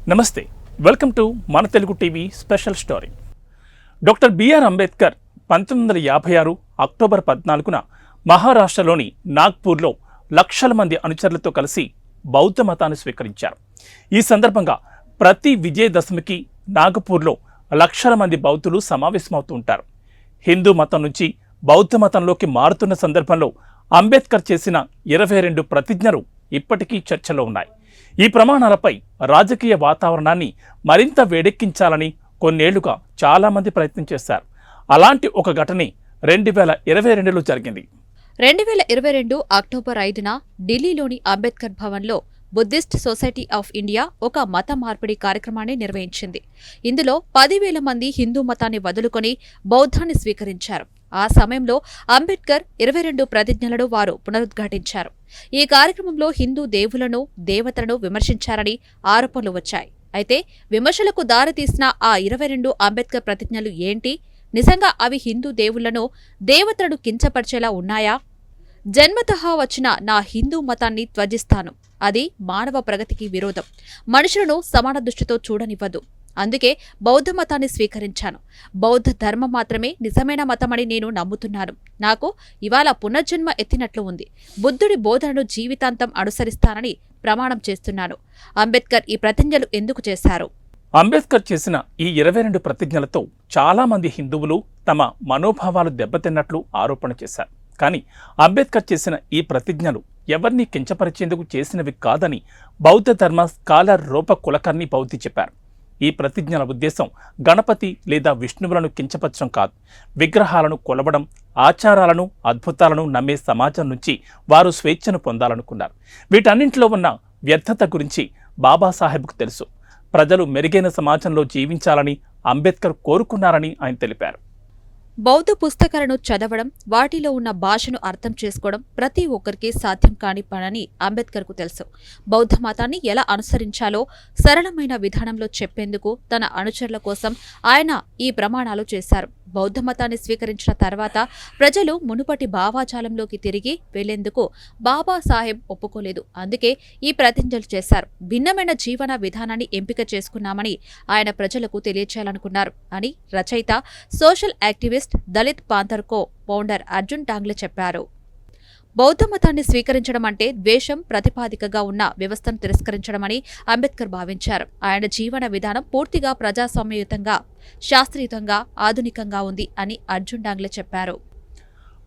నమస్తే, welcome to మన Telugu TV special story. Doctor BR Ambedkar 1956 October 14న మహారాష్ట్రలోని నాగ్పూర్లో లక్షల మంది అనుచరులతో కలిసి బౌద్ధ మతాన్ని స్వీకరించారు. ఈ సందర్భంగా ప్రతి విజయదశమికి నాగపూర్లో లక్షల మంది బౌద్ధులు సమావేశమవుతూ ఉంటారు. హిందూ మతం నుంచి బౌద్ధ మతంలోకి మారుతున్న సందర్భంలో అంబేద్కర్ చేసిన 22 ప్రతిజ్ఞలు ఇప్పటికీ చర్చలో ఉన్నాయి. ఈ ప్రమాణాలపై రాజకీయ వాతావరణాన్ని మరింత వేడెక్కించాలని కొన్నేళ్లుగా చాలామంది ప్రయత్నం చేశారు. అలాంటి ఒక ఘటనే 2022లో జరిగింది. 2022 అక్టోబర్ 5న ఢిల్లీలోని అంబేద్కర్ భవన్లో బుద్ధిస్ట్ సొసైటీ ఆఫ్ ఇండియా ఒక మత మార్పిడి కార్యక్రమాన్ని నిర్వహించింది. ఇందులో 10,000 మంది హిందూ మతాన్ని వదులుకొని బౌద్ధాన్ని స్వీకరించారు. ఆ సమయంలో అంబేద్కర్ 22 ప్రతిజ్ఞలను వారు పునరుద్ఘాటించారు. ఈ కార్యక్రమంలో హిందూ దేవులను, దేవతలను విమర్శించారని ఆరోపణలు వచ్చాయి. అయితే విమర్శలకు దారితీసిన ఆ 22 అంబేద్కర్ ప్రతిజ్ఞలు ఏంటి? నిజంగా అవి హిందూ దేవుళ్లను, దేవతలను కించపరిచేలా ఉన్నాయా? జన్మతహా వచ్చిన నా హిందూ మతాన్ని త్యజిస్తాను. అది మానవ ప్రగతికి విరోధం. మనుషులను సమాన దృష్టితో చూడనివ్వదు. అందుకే బౌద్ధ మతాన్ని స్వీకరించాను. బౌద్ధ ధర్మం మాత్రమే నిజమైన మతమని నేను నమ్ముతున్నాను. నాకు ఇవాళ పునర్జన్మ ఎత్తినట్లు ఉంది. బుద్ధుడి బోధనను జీవితాంతం అనుసరిస్తానని ప్రమాణం చేస్తున్నాను. అంబేద్కర్ ఈ ప్రతిజ్ఞలు ఎందుకు చేశారు? అంబేద్కర్ చేసిన ఈ 22 ప్రతిజ్ఞలతో చాలామంది హిందువులు తమ మనోభావాలు దెబ్బతిన్నట్లు ఆరోపణ చేశారు. కానీ అంబేద్కర్ చేసిన ఈ ప్రతిజ్ఞలు ఎవరినీ కించపరిచేందుకు చేసినవి కాదని బౌద్ధ ధర్మ స్కాలర్ రూప కులకర్ణి బౌద్ధి చెప్పారు. ఈ ప్రతిజ్ఞల ఉద్దేశం గణపతి లేదా విష్ణువులను కించపరచడం కాదు. విగ్రహాలను కొలవడం, ఆచారాలను, అద్భుతాలను నమ్మే సమాజం నుంచి వారు స్వేచ్ఛను పొందాలనుకున్నారు. వీటన్నింటిలో ఉన్న వ్యర్థత గురించి బాబాసాహెబ్కు తెలుసు. ప్రజలు మెరుగైన సమాజంలో జీవించాలని అంబేద్కర్ కోరుకున్నారని ఆయన తెలిపారు. బౌద్ధ పుస్తకాలను చదవడం, వాటిలో ఉన్న భాషను అర్థం చేసుకోవడం ప్రతి ఒక్కరికి సాధ్యం కాని పనని అంబేద్కర్కు తెలుసు. బౌద్ధ మతాన్ని ఎలా అనుసరించాలో సరళమైన విధానంలో చెప్పేందుకు తన అనుచరుల కోసం ఆయన ఈ ప్రమాణాలు చేశారు. బౌద్ధ మతాన్ని స్వీకరించిన తర్వాత ప్రజలు మునుపటి భావాజాలంలోకి తిరిగి వెళ్లేందుకు బాబాసాహెబ్ ఒప్పుకోలేదు. అందుకే ఈ ప్రతిజ్ఞలు చేశారు. భిన్నమైన జీవన విధానాన్ని ఎంపిక చేసుకున్నామని ఆయన ప్రజలకు తెలియచేయాలనుకున్నారు అని రచయిత, social activist, Dalit panther co founder Arjun Dangle చెప్పారు. బౌద్ధ మతాన్ని స్వీకరించడం అంటే ద్వేషం ప్రతిపాదికగా ఉన్న వ్యవస్థను తిరస్కరించడమని అంబేద్కర్ భావించారు. ఆయన జీవన విధానం పూర్తిగా ప్రజాస్వామ్యయుతంగా, శాస్త్రీయంగా, ఆధునికంగా ఉంది అని అర్జున్ టాంగ్లే చెప్పారు.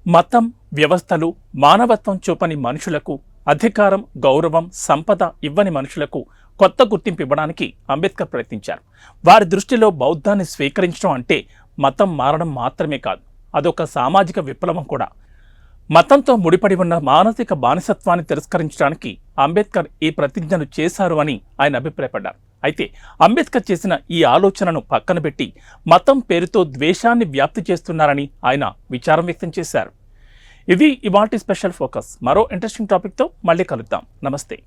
మతం, వ్యవస్థలు, మానవత్వం చూపని మనుషులకు, అధికారం, గౌరవం, సంపద ఇవ్వని మనుషులకు కొత్త గుర్తింపు ఇవ్వడానికి అంబేద్కర్ ప్రయత్నించారు. వారి దృష్టిలో బౌద్ధాన్ని స్వీకరించడం అంటే మతం మారడం మాత్రమే కాదు, అదొక సామాజిక విప్లవం కూడా. మతంతో ముడిపడి ఉన్న మానసిక బానిసత్వాన్ని తిరస్కరించడానికి అంబేద్కర్ ఈ ప్రతిజ్ఞను చేశారు అని ఆయన అభిప్రాయపడ్డారు. అయితే అంబేద్కర్ చేసిన ఈ ఆలోచనను పక్కన పెట్టి మతం పేరుతో ద్వేషాన్ని వ్యాప్తి చేస్తున్నారని ఆయన విచారం వ్యక్తం చేశారు. ఇది ఇవాల్టి స్పెషల్ ఫోకస్. మరో ఇంట్రెస్టింగ్ టాపిక్తో మళ్ళీ కలుద్దాం. నమస్తే.